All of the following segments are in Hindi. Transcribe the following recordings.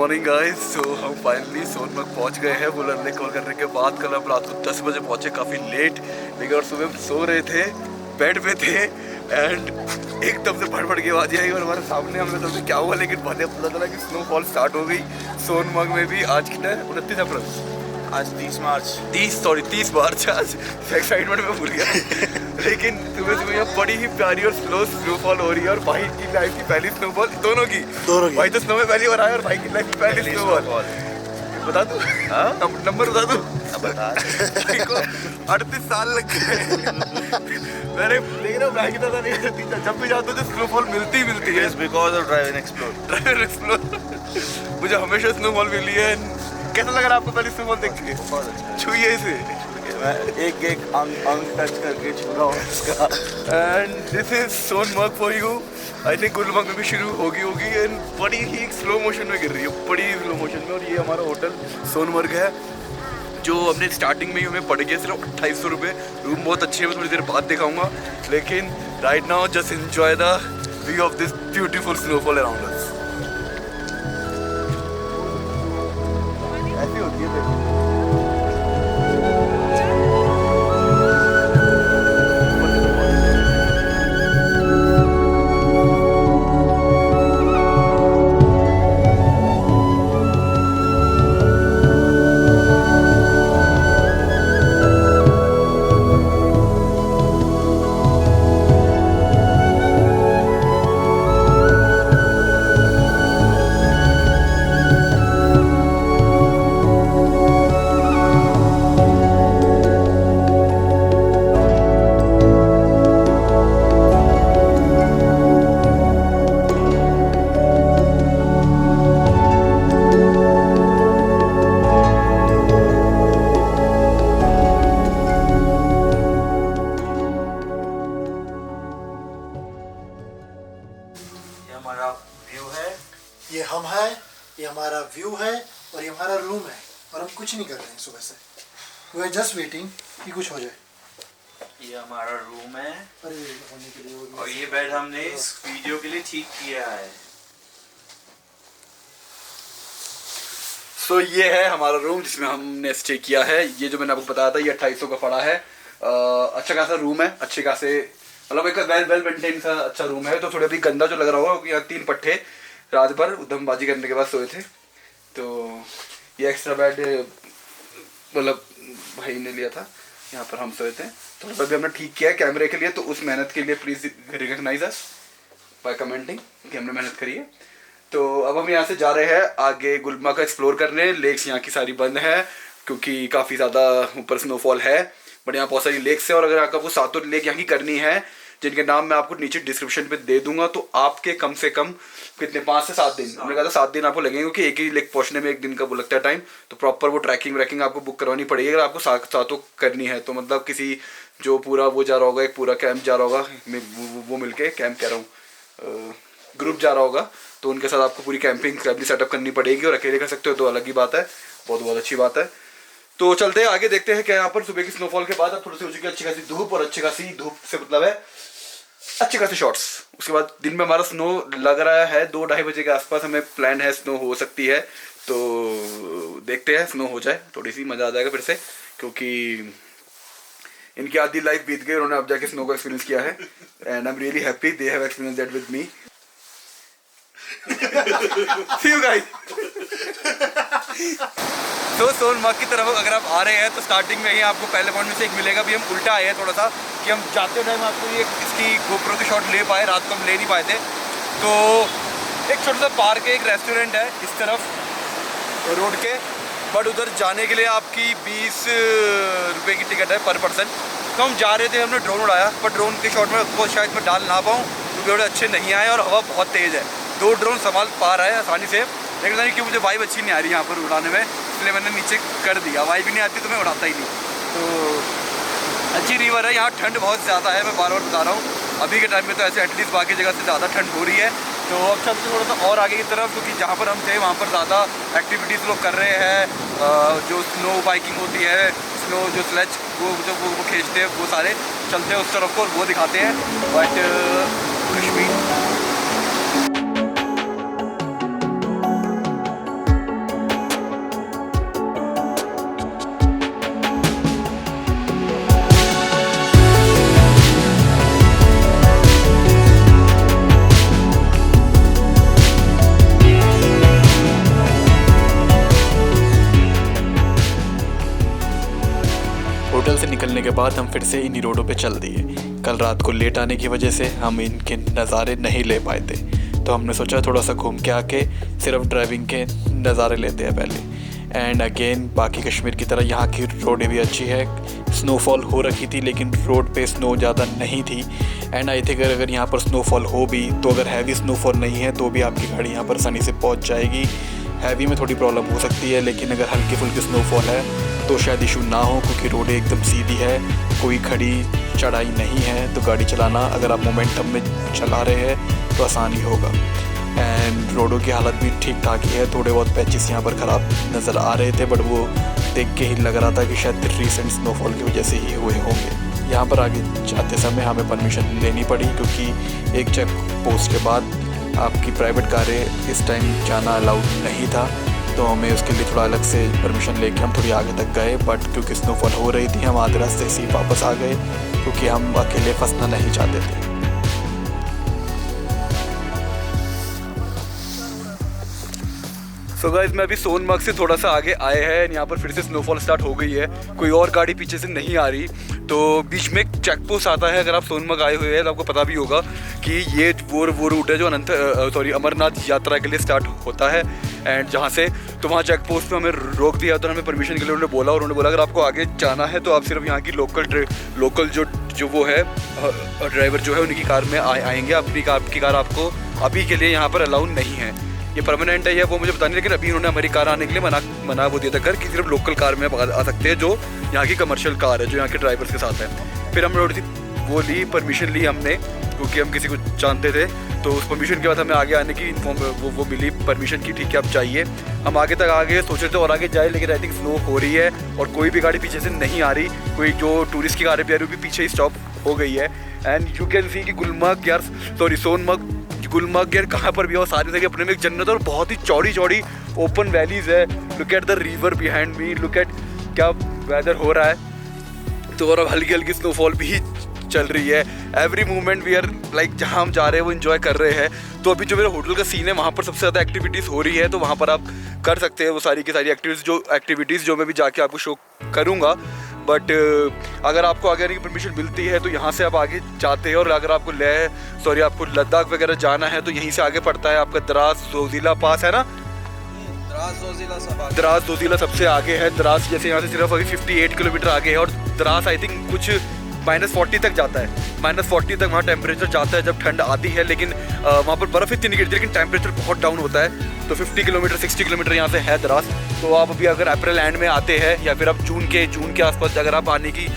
Morning guys. सो हम फाइनली सोनमर्ग पहुंच गए हैं बुलर ने कॉल करने के बाद। कल हम रात को 10 बजे पहुंचे, काफ़ी लेट, लेकिन और सुबह हम सो रहे थे, बेड पे थे एंड एकदम से फटफट की आवाज़ आई और हमारे सामने हमने सोचा क्या हुआ, लेकिन बाद में पता चला कि स्नोफॉल स्टार्ट हो गई सोनमर्ग में भी। आज कितना है? 29 अप्रैल, आज 30 मार्च। 30 मार्च आज। एक्साइटमेंट में भूल गया। लेकिन सुबह सुबह यहाँ बड़ी ही प्यारी और स्लो स्नोफॉल हो रही है और भाई की लाइफ की पहली स्नोफॉल दोनों की। भाई तो स्नो में पहली बार आया और भाई की लाइफ की पहली स्नोफॉल। बता दूं? नंबर बता दूं? बता। 38 साल लग गए। मैंने लेकिन मैं की तरह नहीं करती, जब भी जाता हूँ तो स्नोफॉल मिलती है। Because of drive and explore. मुझे हमेशा स्नोफॉल मिली है। कैसा लग रहा है आपको पहली स्नोफॉल देख के? बहुत अच्छा। छुइए इसे, मैं एक अंग टच करके छू रहा हूँ इसका। And this is Sonamarg for you. I think Gulmarg में भी शुरू होगी एंड बड़ी ही स्लो मोशन में गिर रही है, बड़ी ही स्लो मोशन में। और ये हमारा होटल सोनमर्ग है, जो हमने स्टार्टिंग में ही हमें पड़ गया सिर्फ 2800 रुपये। रूम बहुत अच्छी है, मैं थोड़ी देर बाद दिखाऊंगा, लेकिन right now just enjoy the view of this beautiful snowfall around us. ऐसी होती है देखो। हमारा व्यू है, ये हम है, ये हमारा व्यू है और ये हमारा रूम है। और हम कुछ नहीं कर रहे हैं सुबह से, वी आर जस्ट वेटिंग कि कुछ हो जाए। ये हमारा रूम है अरे होने के लिए और ये बेड हमने इस वीडियो के लिए ठीक किया है। सो ये है हमारा रूम जिसमें हमने स्टे किया है। ये जो मैंने आपको बताया था, ये 2800 का पड़ा है। अच्छा खासा रूम है, अच्छे खासे, मतलब एक वेल मेंटेन सा अच्छा रूम है। तो थोड़ा भी गंदा जो लग रहा होगा क्योंकि यहाँ 3 पट्टे रात भर उधमबाजी करने के बाद सोए थे। तो ये एक्स्ट्रा बेड मतलब भाई ने लिया था, यहाँ पर हम सोए थे। थोड़ा सा भी हमने ठीक किया है कैमरे के लिए, तो उस मेहनत के लिए please recognise us by commenting कि हमने मेहनत करी है। तो अब हम यहाँ से जा रहे हैं आगे गुलमर्ग का एक्सप्लोर करने। लेक्स यहाँ की सारी बंद है क्योंकि काफ़ी ज़्यादा ऊपर स्नोफॉल है, बट यहाँ बहुत सारी लेक्स है। और अगर आपको 7 लेक यहाँ की करनी है, जिनके नाम मैं आपको नीचे डिस्क्रिप्शन पे दे दूंगा, तो आपके कम से कम कितने 5 से 7 दिन, हमने कहा था 7 दिन आपको लगेंगे, क्योंकि एक ही लेक पहुँचने में 1 दिन का वो लगता है टाइम। तो प्रॉपर वो ट्रैकिंग आपको बुक करवानी पड़ेगी अगर आपको सातों करनी है। तो मतलब किसी जो पूरा वो जा रहा होगा, एक पूरा कैंप जा रहा होगा, वो मिलके कैंप कह रहा हूँ, ग्रुप जा रहा होगा, तो उनके साथ आपको पूरी कैंपिंग सेटअप करनी पड़ेगी। और अकेले कर सकते हो तो अलग ही बात है, बहुत अच्छी बात है। तो चलते हैं आगे, देखते हैं क्या यहाँ पर सुबह की स्नोफॉल के बाद अब थोड़ी सी हो चुकी है अच्छी खासी धूप, और अच्छी खासी धूप से मतलब है अच्छे खासे शॉट्स। उसके बाद दिन में हमारा स्नो लग रहा है 2-2:30 बजे के आसपास हमें प्लान है, स्नो हो सकती है। तो देखते हैं, स्नो हो जाए थोड़ी सी मज़ा आ जाएगा फिर से, क्योंकि इनकी आधी लाइफ बीत गई, उन्होंने अब जाके स्नो का एक्सपीरियंस किया है and I am really happy they have experience that with me. See you guys. तो सोनमर्ग की तरफ अगर आप आ रहे हैं तो स्टार्टिंग में ही आपको पहले पॉइंट में से एक मिलेगा। भी हम उल्टा आए हैं थोड़ा सा, कि हम जाते टाइम आपको ये इसकी गोप्रो की शॉट ले पाए, रात को हम ले नहीं पाए थे। तो एक छोटा सा पार्क है, एक रेस्टोरेंट है इस तरफ रोड के, बट उधर जाने के लिए आपकी 20 रुपये की टिकट है पर पर्सन। तो हम जा रहे थे, हमने ड्रोन उड़ाया, पर ड्रोन के शॉट में आपको शायद मैं डाल ना पाऊँ क्योंकि थोड़े अच्छे नहीं आए और हवा बहुत तेज़ है। 2 ड्रोन संभाल पा रहा है आसानी से, लेकिन नहीं क्यों मुझे वाइब अच्छी नहीं आ रही यहाँ पर उड़ाने में, इसलिए मैंने नीचे कर दिया। वाइब भी नहीं आती तो मैं उड़ाता ही नहीं। तो अच्छी रिवर है, यहाँ ठंड बहुत ज़्यादा है, मैं बार-बार बता रहा हूँ। अभी के टाइम में तो ऐसे एटलीस्ट बाकी जगह से ज़्यादा ठंड हो रही है। तो अब चलते थोड़ा सा और आगे की तरफ, क्योंकि जहाँ पर हम थे वहाँ पर ज़्यादा एक्टिविटीज़ लोग कर रहे हैं। जो स्नो बाइकिंग होती है, स्नो जो स्लेज वो खींचते हैं, वो सारे चलते हैं उस तरफ को और वो दिखाते हैं। बट कश्मीर बाद हम फिर से इन्हीं रोडों पे चल दिए। कल रात को लेट आने की वजह से हम इनके नज़ारे नहीं ले पाए थे, तो हमने सोचा थोड़ा सा घूम के आके सिर्फ ड्राइविंग के नज़ारे लेते हैं पहले। एंड अगेन बाकी कश्मीर की तरह यहाँ की रोडें भी अच्छी है। स्नोफॉल हो रखी थी लेकिन रोड पे स्नो ज़्यादा नहीं थी। एंड आई थिंक अगर यहाँ पर स्नोफॉल हो भी तो अगर हैवी स्नोफॉल नहीं है तो भी आपकी गाड़ी यहाँ पर आसानी से पहुँच जाएगी। हैवी में थोड़ी प्रॉब्लम हो सकती है, लेकिन अगर हल्की फुल्की स्नोफॉल है तो शायद इशू ना हो, क्योंकि रोडें एकदम सीधी है, कोई खड़ी चढ़ाई नहीं है। तो गाड़ी चलाना अगर आप मोमेंटम में चला रहे हैं तो आसान ही होगा। एंड रोडों की हालत भी ठीक ठाक ही है। थोड़े बहुत पैचेस यहाँ पर ख़राब नज़र आ रहे थे, बट वो देख के ही लग रहा था कि शायद रिसेंट स्नोफॉल की वजह से ही हुए होंगे। यहाँ पर आगे जाते समय हमें परमिशन लेनी पड़ी, क्योंकि एक चेक पोस्ट के बाद आपकी प्राइवेट कारें इस टाइम जाना अलाउड नहीं था। तो हमें उसके लिए थोड़ा अलग से परमिशन लेके हम थोड़ी आगे तक गए, बट क्योंकि स्नोफॉल हो रही थी हम आधे रास्ते से ही वापस आ गए, क्योंकि हम अकेले फंसना नहीं चाहते थे। तो गाइस मैं अभी सोनमर्ग से थोड़ा सा आगे आए हैं। यहाँ पर फिर से स्नोफॉल स्टार्ट हो गई है, कोई और गाड़ी पीछे से नहीं आ रही। तो बीच में एक चेक पोस्ट आता है, अगर आप सोनमर्ग आए हुए हैं तो आपको पता भी होगा कि ये वो रूट है जो अमरनाथ यात्रा के लिए स्टार्ट होता है। एंड जहाँ से तो वहाँ चेक पोस्ट पे हमें रोक दिया, तो हमें परमिशन के लिए उन्होंने बोला अगर आपको आगे जाना है तो आप सिर्फ यहाँ की लोकल जो वो है ड्राइवर जो है उनकी कार में आएंगे। अपनी कार आपको अभी के लिए यहाँ पर अलाउ नहीं है। ये परमानेंट है या वो मुझे पता नहीं, लेकिन अभी उन्होंने हमारी कार आने के लिए मना वो दिया था कर कि सिर्फ लोकल कार में आ सकते हैं, जो यहाँ की कमर्शियल कार है, जो यहाँ के ड्राइवर्स के साथ है। फिर हमने थोड़ी परमिशन ली हमने, क्योंकि हम किसी को जानते थे। तो उस परमिशन के बाद हमें आगे आने की वो मिली परमिशन की, ठीक है आप चाहिए। हम आगे तक आगे सोच रहे थे और आगे जाए, लेकिन आई थिंक स्नो हो रही है और कोई भी गाड़ी पीछे से नहीं आ रही। कोई जो टूरिस्ट की गाड़ी भी आ रही है भी पीछे ही स्टॉप हो गई है। एंड यू कैन सी कि सोनमर्ग गुलमर्ग यार कहाँ पर भी हो, सारी जगह अपने में एक जन्नत और बहुत ही चौड़ी ओपन वैलीज है। Look at the river behind me, look at क्या वेदर हो रहा है। तो और हल्की स्नोफॉल भी चल रही है। Every moment we are like जहाँ हम जा रहे हैं वो इन्जॉय कर रहे हैं। तो अभी जो मेरा होटल का सीन है वहाँ पर सबसे ज़्यादा एक्टिविटीज़ हो रही है, तो वहाँ पर आप कर सकते हैं वो सारी की सारी एक्टिविटीज़ जो मैं भी जाके आपको शो करूँगा। बट अगर आपको आगे आने की परमिशन मिलती है तो यहाँ से आप आगे जाते हैं। और अगर आपको आपको लद्दाख वगैरह जाना है तो यहीं से आगे पड़ता है आपका द्रास जोजिला पास है ना। द्रास जोजिला सबसे आगे है। द्रास जैसे यहाँ से सिर्फ अभी 58 किलोमीटर आगे है, और द्रास आई थिंक कुछ -40 तक जाता है। -40 तक वहाँ टेम्परेचर जाता है जब ठंड आती है, लेकिन वहाँ पर बर्फ़ इतनी नहीं गिरती, लेकिन टेम्परेचर बहुत डाउन होता है। तो 50 किलोमीटर 60 किलोमीटर यहाँ से है द्रास। तो आप अभी अगर अप्रैल एंड में आते हैं या फिर आप जून के आसपास अगर आप आने की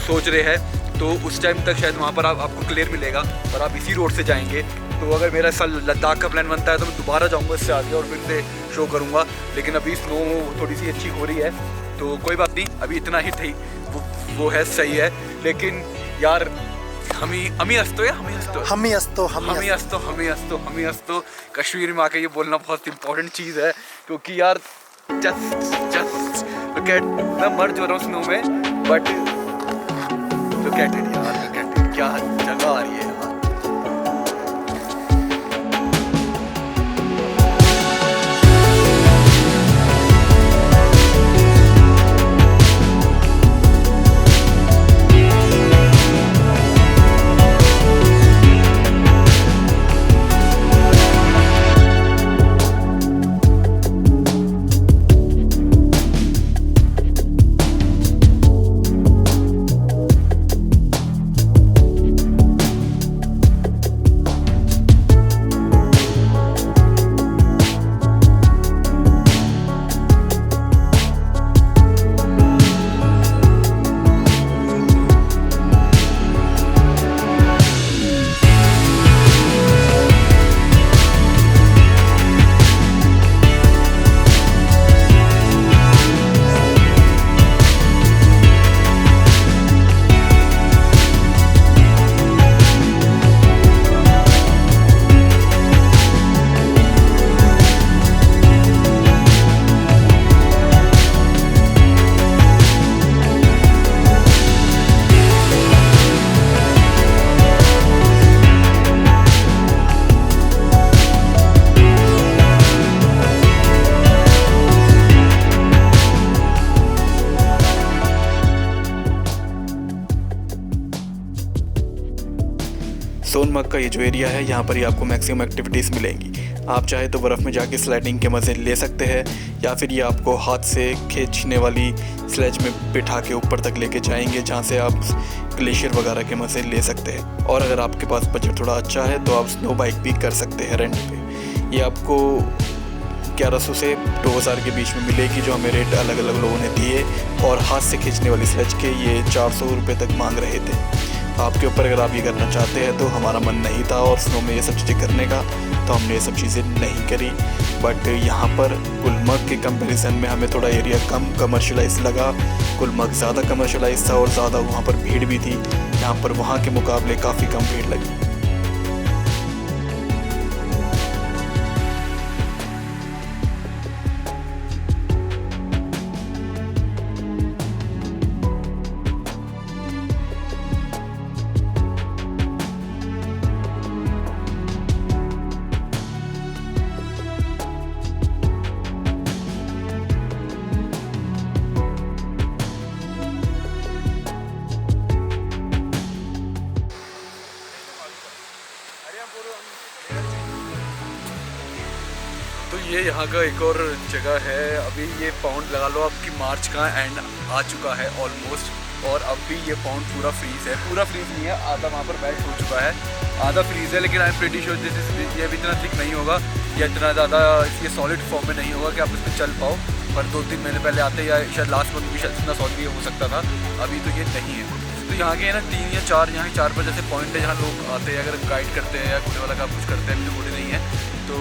सोच रहे हैं तो उस टाइम तक शायद वहाँ पर आपको क्लियर मिलेगा और आप इसी रोड से जाएंगे। तो अगर मेरा इस साल लद्दाख का प्लान बनता है तो मैं दोबारा जाऊँगा इससे आगे और फिर से शो करूँगा। लेकिन अभी स्नो थोड़ी सी अच्छी हो रही है तो कोई बात नहीं, अभी इतना ही थी वो है सही है। लेकिन यार हमी अस्तो कश्मीर में आके ये बोलना बहुत इंपॉर्टेंट चीज़ है, क्योंकि यार जस्ट लुक एट, मैं मर जो रहा हूँ स्नो में, बट लुक एट इट यार, लुक एट इट, क्या जगह आ रही है। गुलमर्ग का ये जो एरिया है, यहाँ पर ही आपको मैक्सिमम एक्टिविटीज़ मिलेंगी। आप चाहे तो बर्फ़ में जाके स्लाइडिंग के मज़े ले सकते हैं, या फिर ये आपको हाथ से खींचने वाली स्लेज में बिठा के ऊपर तक लेके जाएंगे, जहाँ से आप ग्लेशियर वगैरह के मज़े ले सकते हैं। और अगर आपके पास बजट थोड़ा अच्छा है तो आप स्नो बाइक भी कर सकते हैं रेंट पे। ये आपको 1100 से 2000 के बीच में मिलेगी, जो हमें रेट अलग अलग लोगों ने दिए। और हाथ से खींचने वाली स्लेज के ये 400 रुपये तक मांग रहे थे। आपके ऊपर, अगर आप ये करना चाहते हैं तो हमारा मन नहीं था और स्नो में ये सब चीज़ें करने का, तो हमने ये सब चीज़ें नहीं करी। बट यहाँ पर गुलमर्ग के कंपैरिजन में हमें थोड़ा एरिया कम कमर्शलाइज लगा। गुलमर्ग ज़्यादा कमर्शलाइज था और ज़्यादा वहाँ पर भीड़ भी थी। यहाँ पर वहाँ के मुकाबले काफ़ी कम भीड़ लगी। तो ये यहाँ का एक और जगह है। अभी ये पाउंड लगा लो आपकी मार्च का एंड आ चुका है ऑलमोस्ट, और अब भी ये पाउंड पूरा फ्रीज है। पूरा फ्रीज नहीं है, आधा वहाँ पर मेल्ट हो चुका है, आधा फ्रीज है। लेकिन आई एम प्रीटी श्योर ये भी इतना थिक नहीं होगा या इतना ज़्यादा ये सॉलिड फॉर्म में नहीं होगा कि आप इस पर चल पाओ। पर 2-3 महीने पहले आते या शायद लास्ट मंथ भी शायद इतना सॉलिड हो सकता था, अभी तो ये नहीं है। तो यहाँ के है ना 3 या 4 यहाँ 4 जैसे पॉइंट है जहाँ लोग आते हैं, अगर गाइड करते हैं या घोड़े वाला काम कुछ करते हैं। अभी तो घोड़े नहीं है, तो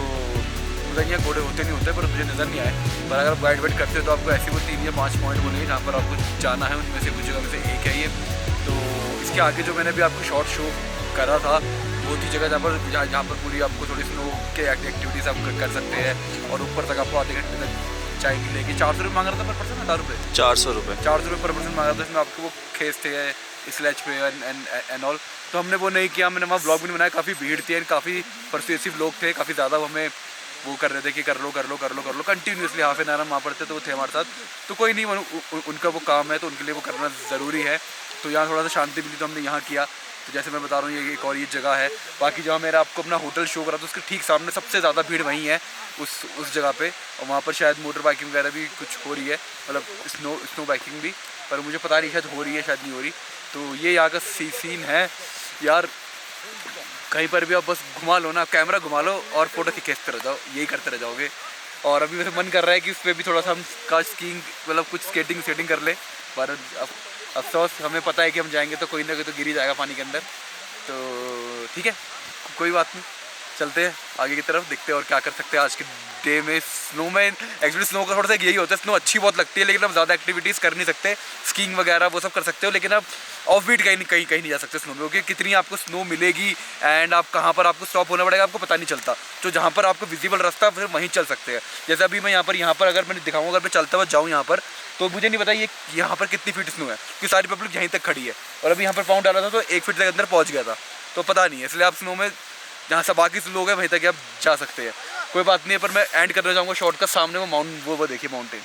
यहाँ घोड़े होते नहीं होते, पर मुझे नज़र नहीं आए। पर अगर आप गाइड वाइड करते हो तो आपको ऐसे वो 3 या 5 पॉइंट बोलेंगे जहाँ पर आपको जाना है। उनमें से कुछ जगह में से एक है ये। तो इसके आगे जो मैंने भी आपको शॉर्ट शो करा था, वो थी जगह जहाँ पर पूरी आपको थोड़ी स्नो के एक्टिविटीज़ आप कर सकते हैं। और ऊपर तक आपको आधे घंटे तक चाय मिलेगी। 400 रुपये मांग रहा था पर पर्सन, 18 रुपये 400 रुपये 400 रुपये पर पर्सन मांग रहा था। इसमें आपको वो खींचते हैं स्लेज पे एंड ऑल। तो हमने वो नहीं किया, मैंने वहाँ ब्लॉग भी नहीं बनाया। काफ़ी भीड़ थी एंड काफ़ी परसुएसिव लोग थे, काफ़ी ज़्यादा हमें वो कर रहे थे कि कर लो कंटिन्यूसली हाफ एन आवर हम वहाँ पढ़ते, तो वो थे हमारे साथ। तो कोई नहीं, उनका वो काम है तो उनके लिए वो करना ज़रूरी है। तो यहाँ थोड़ा सा शांति मिली तो हमने यहाँ किया। तो जैसे मैं बता रहा हूँ, ये एक और ये जगह है। बाकी जहाँ मेरा आपको अपना होटल शो करा था उसके ठीक सामने सबसे ज़्यादा भीड़ वहीं है, उस जगह पे। और वहाँ पर शायद मोटर बाइकिंग वगैरह भी कुछ हो रही है, मतलब स्नो बाइकिंग भी, पर मुझे पता नहीं शायद हो रही है शायद नहीं हो रही। तो ये यहाँ का सीन है यार। कहीं पर भी आप बस घुमा लो ना, कैमरा घुमा लो और फोटो खींचते रह जाओ, यही करते रह जाओगे। और अभी वैसे मन कर रहा है कि उस पर भी थोड़ा सा हम का स्कीइंग मतलब कुछ स्केटिंग कर ले, पर अफसोस हमें पता है कि हम जाएंगे तो कोई ना कोई तो गिर ही जाएगा पानी के अंदर। तो ठीक है, कोई बात नहीं, चलते हैं आगे की तरफ, देखते हैं और क्या कर सकते हैं आज के डे में। स्नो में एक्चुअली स्नो का थोड़ा सा यही होता है, स्नो अच्छी बहुत लगती है लेकिन आप ज़्यादा एक्टिविटीज़ कर नहीं सकते। स्कीइंग वगैरह वो सब कर सकते हो, लेकिन आप ऑफ बीट कहीं नहीं जा सकते स्नो में, क्योंकि कितनी आपको स्नो मिलेगी एंड आप कहाँ पर आपको स्टॉप होना पड़ेगा आपको पता नहीं चलता। तो जहाँ पर आपको विजिबल रास्ता फिर वहीं चल सकते हैं। जैसे अभी मैं यहाँ पर अगर मैं दिखाऊँगा, अगर मैं चलता हुआ जाऊँ यहाँ पर, तो मुझे नहीं पता ये यहाँ पर कितनी फीट स्नो है, क्योंकि सारी पब्लिक यहीं तक खड़ी है। और अभी यहाँ पर पाउंड डाला था तो 1 फीट तक अंदर पहुँच गया था, तो पता नहीं है। इसलिए आप स्नो में जहाँ से बाकी लोग हैं वहीं तक आप जा सकते हैं, कोई बात नहीं है। पर मैं एंड करना चाहूँगा शॉर्ट का, सामने वो देखिए माउंटेन।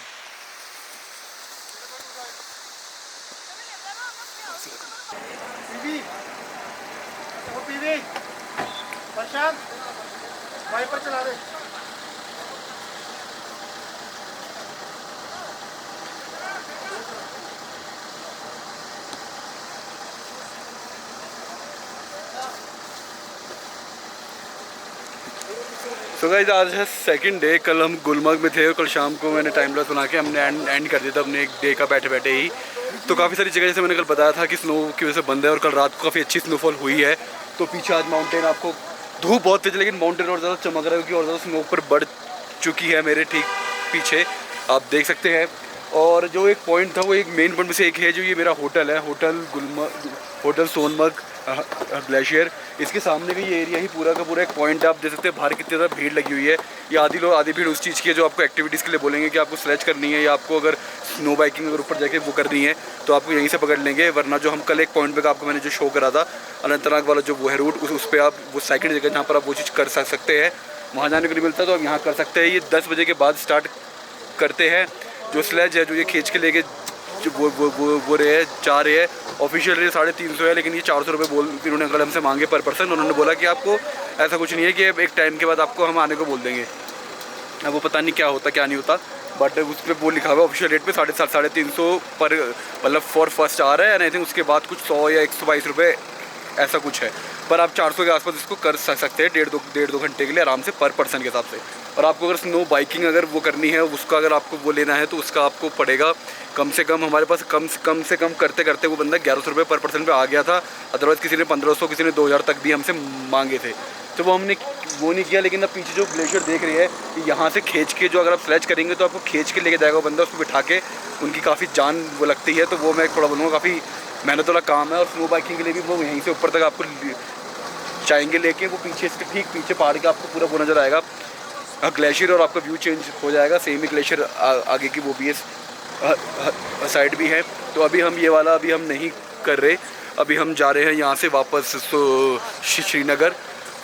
प्रशांत वाइपर चला दे। सो गाइस, आज है सेकंड डे। कल हम गुलमर्ग में थे और कल शाम को मैंने टाइम लॉस बना के हमने एंड कर दिया था अपने एक डे का बैठे ही। तो काफ़ी सारी जगह जैसे मैंने कल बताया था कि स्नो की वजह से बंद है, और कल रात को काफ़ी अच्छी स्नोफॉल हुई है। तो पीछे आज माउंटेन, आपको धूप बहुत तेज लेकिन माउंटेन और ज़्यादा चमक रहा है क्योंकि और ज़्यादा स्नो पर बढ़ चुकी है मेरे ठीक पीछे, आप देख सकते हैं। और जो एक पॉइंट था वो एक मेन पॉइंट में से एक है, जो ये मेरा होटल है, होटल सोनमर्ग ग्लेशियर। इसके सामने का ये एरिया ही पूरा का पूरा एक पॉइंट है। आप देख सकते हैं बाहर कितनी ज़्यादा भीड़ लगी हुई है। ये आधी भीड़ उस चीज़ की है जो आपको एक्टिविटीज़ के लिए बोलेंगे कि आपको स्लेज करनी है या आपको अगर स्नो बाइकिंग अगर ऊपर जाके वो करनी है तो आपको यहीं से पकड़ लेंगे। वरना जो हम कल एक पॉइंट पे आपको मैंने जो शो करा था अनंतनाग वाला जो वो है रूट, उस पर आप वो सेकंड जगह जहाँ पर आप वो चीज़ कर सकते हैं, वहाँ जाने को नहीं मिलता तो आप यहाँ कर सकते हैं। ये 10 बजे के बाद स्टार्ट करते हैं जो स्लेज है, जो ये खींच के लेके वो रहे हैं, जा रहे हैं। ऑफिशियल रेट 350 है, लेकिन ये 400 रुपये इन्होंने कलम से मांगे पर पर्सन। उन्होंने बोला कि आपको ऐसा कुछ नहीं है कि एक टाइम के बाद आपको हम आने को बोल देंगे। अब वो पता नहीं क्या होता क्या नहीं होता, बट उस पर वो लिखा हुआ है ऑफिशियल रेट पे 350 पर मतलब फॉर फर्स्ट आ रहा है। एंड आई थिंक उसके बाद कुछ 100 या 122 रुपये ऐसा कुछ है। पर आप 400 के आसपास इसको कर सकते हैं 1.5-2 घंटे के लिए आराम से पर पर्सन के हिसाब से। और आपको अगर स्नो बाइकिंग अगर वो करनी है, उसका अगर आपको वो लेना है तो उसका आपको पड़ेगा कम से कम, हमारे पास कम से कम करते करते वो बंदा 1100 रुपये पर पर्सन पे आ गया था। अदरवाइज़ किसी ने 1500, किसी ने 2000 तक भी हमसे मांगे थे, तो वो हमने वो नहीं किया। लेकिन अब पीछे जो ग्लेशियर देख रही है, यहाँ से खींच के जो अगर आप स्लेज करेंगे तो आपको खींच के लेके जाएगा वो बंदा, उसको बिठा के। उनकी काफ़ी जान वो लगती है, तो वो मैं थोड़ा बोलूँगा काफ़ी मेहनत वाला काम है। और स्नो बाइकिंग के लिए भी वो यहीं से ऊपर तक आपको जाएंगे लेके, वो पीछे इसके ठीक पीछे पहाड़ के आपको पूरा वो नज़र आएगा ग्लेशियर, और आपका व्यू चेंज हो जाएगा। सेम ही ग्लेशियर आगे की वो भी है, साइड भी है। तो अभी हम ये वाला अभी हम नहीं कर रहे, अभी हम जा रहे हैं यहाँ से वापस श्रीनगर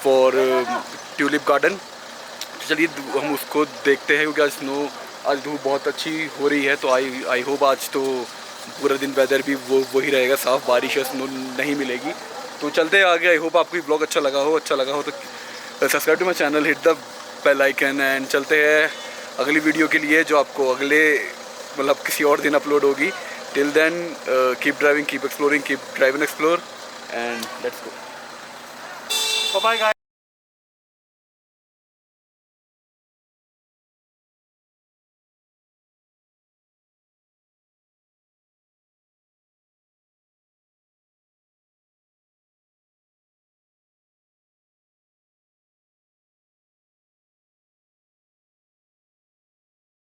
फॉर ट्यूलिप गार्डन। तो चलिए हम उसको देखते हैं, क्योंकि आज स्नो, आज धूप बहुत अच्छी हो रही है। तो आई होप आज तो पूरा दिन वेदर भी वही रहेगा, साफ़, बारिश या स्नो नहीं मिलेगी। तो चलते हैं आगे। आई होप आपको ब्लॉग अच्छा लगा हो तो subscribe to my channel, hit the bell icon. And चलते हैं अगली वीडियो के लिए, जो आपको अगले मतलब किसी और दिन अपलोड होगी। Till then keep driving, keep exploring, keep drive and explore, and let's go. Bye guys.